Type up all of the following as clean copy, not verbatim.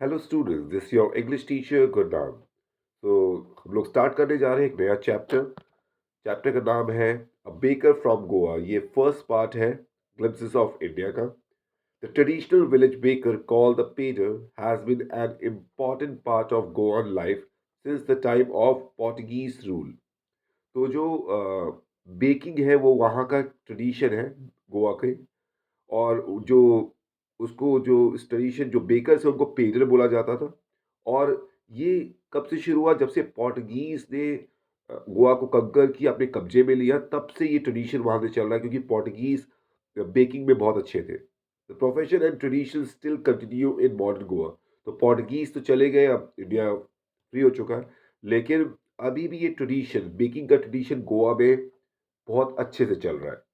Hello students, this your English teacher Gurnam. तो हम लोग स्टार्ट करने जा रहे हैं एक नया चैप्टर। चैप्टर का नाम है अ बेकर फ्रॉम गोवा। ये फर्स्ट पार्ट है ग्लिम्पसेस ऑफ इंडिया का। The traditional village baker called the pader has been an important part of Goan life since the time of Portuguese rule. तो जो बेकिंग है वो वहाँ का ट्रेडिशन है, गोवा के। और जो उसको जो इस ट्रेडिशन जो बेकर्स है उनको पेडर बोला जाता था। और ये कब से शुरू हुआ? जब से पोर्टुगीज़ ने गोवा को कंकर किया, अपने कब्जे में लिया, तब से ये ट्रेडिशन वहाँ से चल रहा है, क्योंकि पोर्टुगीज़ बेकिंग में बहुत अच्छे थे। The profession and tradition still continue in modern Goa. तो पोर्टुगीज़ तो चले गए, अब इंडिया फ्री हो चुका है, लेकिन अभी भी ये ट्रेडिशन, बेकिंग का ट्रेडिशन गोवा में बहुत अच्छे से चल रहा है।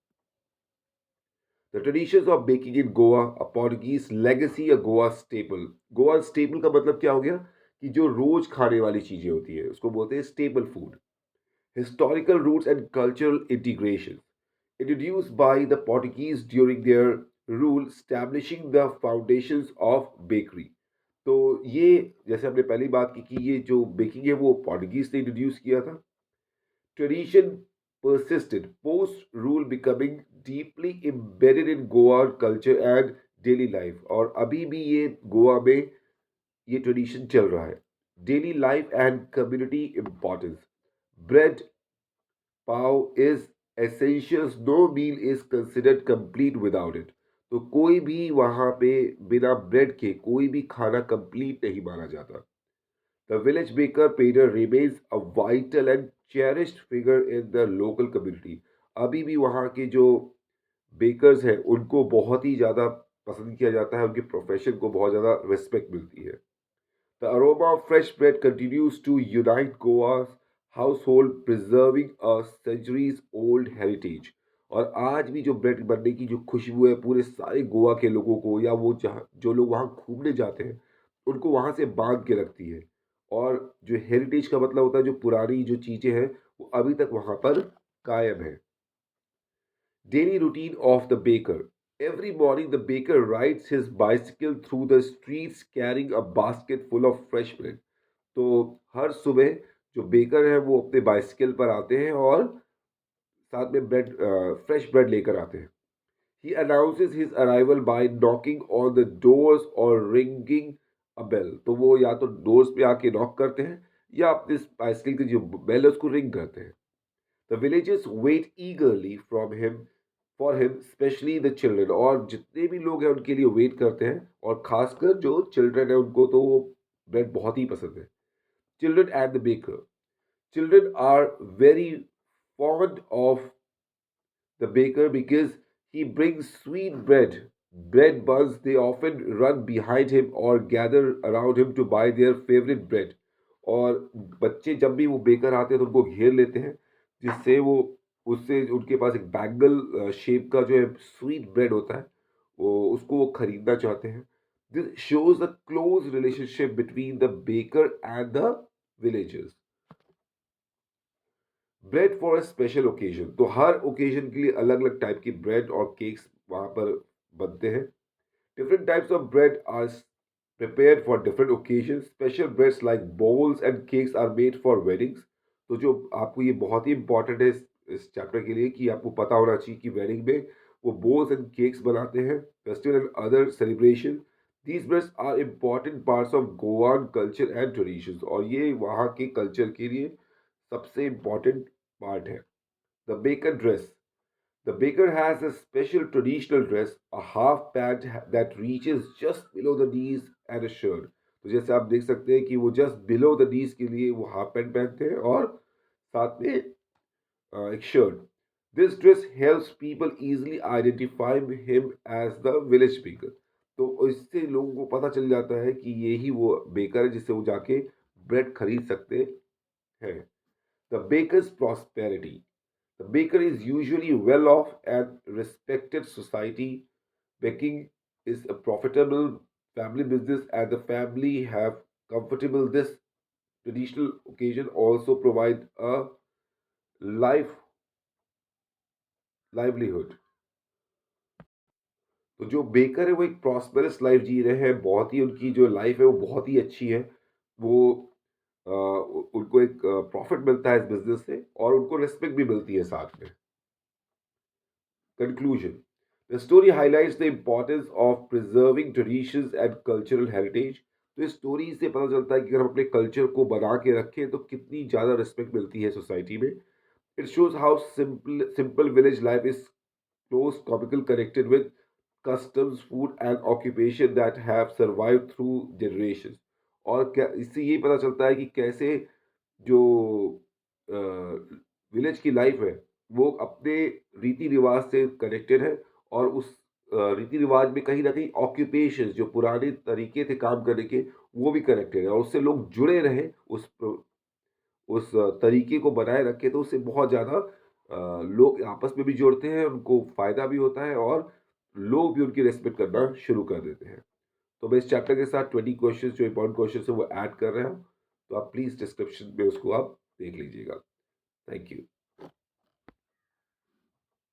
The traditions of baking in Goa, a Portuguese legacy, a Goa staple. Goa staple का मतलब क्या हो गया? कि जो रोज खाने वाली चीजें होती है उसको बोलते हैं staple food. Historical roots and cultural integration. Introduced by the Portuguese during their rule, establishing the foundations of bakery. तो ये, जैसे हमने पहली बात की कि ये जो बेकिंग है वो पोर्टुगीज ने इंट्रोड्यूस किया था। Tradition persisted post-rule, becoming deeply embedded in Goa culture and daily life. और अभी भी ये गोवा में ये ट्रेडिशन चल रहा है। Daily life and community importance. Bread pav is essentials. No meal is considered complete without it. तो कोई भी वहाँ पे बिना ब्रेड के कोई भी खाना कंप्लीट नहीं माना जाता। The village baker Peter remains a vital and cherished figure in the local community. अभी भी वहाँ के जो बेकर्स हैं उनको बहुत ही ज़्यादा पसंद किया जाता है, उनके प्रोफेशन को बहुत ज़्यादा रिस्पेक्ट मिलती है। The aroma of fresh bread continues to unite Goa's household, preserving a centuries old heritage. और आज भी जो ब्रेड बनने की जो खुशबू है पूरे सारे गोवा के लोगों को, या वो जहाँ जो लोग वहाँ घूमने जाते हैं उनको वहाँ से बांध के रखती है। और जो हेरिटेज का मतलब होता है जो पुरानी जो चीज़ें हैं वो अभी तक वहाँ पर कायम है। Daily routine of the baker. Every morning, the baker rides his bicycle through the streets carrying a basket full of fresh bread. तो हर सुबह जो बेकर है वो अपने बाइसिकल पर आते हैं और साथ में ब्रेड, फ्रेश ब्रेड लेकर आते हैं। He announces his arrival by knocking on the doors or ringing a bell. तो वो या तो डोर्स पे आके नॉक करते हैं या अपने बाइसिकल की जो बेल है उसको रिंग करते हैं। The villagers wait eagerly for him, especially the children. और जितने भी लोग हैं उनके लिए वेट करते हैं, और खासकर जो चिल्ड्रन है उनको तो वो ब्रेड बहुत ही पसंद है। Children and the baker. Children are very fond of the baker because he brings sweet bread buns. They often run behind him or gather around him to buy their favorite bread. और बच्चे जब भी वो baker आते हैं तो उनको घेर लेते हैं, जिससे वो उससे उनके पास एक बैंगल शेप का जो है स्वीट ब्रेड होता है, वो उसको वो खरीदना चाहते हैं। This shows the close relationship between the baker and the villagers. Bread for a special occasion. तो हर ओकेजन के लिए अलग अलग टाइप की ब्रेड और केक्स वहाँ पर बनते हैं। Different types of bread are prepared for different occasions. Special breads like bowls and cakes are made for weddings. तो जो आपको ये बहुत ही इंपॉर्टेंट है इस चैप्टर के लिए कि आपको पता होना चाहिए कि वेडिंग में वो बोल्स एंड केक्स बनाते हैं, festival and other celebration. These breads are important parts of Goan culture and traditions, और ये वहाँ के कल्चर के लिए सबसे इम्पॉर्टेंट पार्ट है। The baker dress. The baker has a special traditional dress, a half pant that reaches just below the knees and a shirt. तो जैसे आप देख सकते हैं कि वो जस्ट बिलो द नीज के लिए वो हाफ पैंट पहनते हैं और साथ में एक shirt. This dress helps people easily identify him as the village baker. तो इससे लोगों को पता चल जाता है कि ये ही वो बेकर है जिससे वो जाके ब्रेड खरीद सकते हैं। The baker's prosperity. The baker is usually well off and respected society. Baking is a profitable family business and the family have comfortable. This traditional occasion also provide a life livelihood. तो जो baker है वो एक prosperous life जी रहे हैं, बहुत ही उनकी जो लाइफ है वो बहुत ही अच्छी है। वो उनको एक प्रॉफिट मिलता है इस बिज़नेस से और उनको रिस्पेक्ट भी मिलती है साथ में। Conclusion. The story highlights the importance of preserving traditions and cultural heritage. तो इस स्टोरी से पता चलता है कि अगर हम अपने कल्चर को बना के रखें तो कितनी ज़्यादा रिस्पेक्ट मिलती है सोसाइटी में। It shows how simple village life is close comical connected with customs, food and occupation that have survived through generations. और क्या इससे ये पता चलता है कि कैसे जो विलेज की लाइफ है वो अपने रीति रिवाज से कनेक्टेड है और उस रीति रिवाज में कहीं ना कहीं ऑक्यूपेशन जो पुराने तरीके थे काम करने के वो भी कनेक्टेड है और उससे लोग जुड़े रहे उस तरीके को बनाए रखे तो उससे बहुत ज़्यादा लोग आपस में भी जुड़ते हैं, उनको फ़ायदा भी होता है और लोग भी उनकी रिस्पेक्ट करना शुरू कर देते हैं। तो मैं इस चैप्टर के साथ 20 क्वेश्चंस जो इम्पोर्टेंट क्वेश्चंस है वो ऐड कर रहा हूँ, तो आप प्लीज़ डिस्क्रिप्शन में उसको आप देख लीजिएगा। Thank you.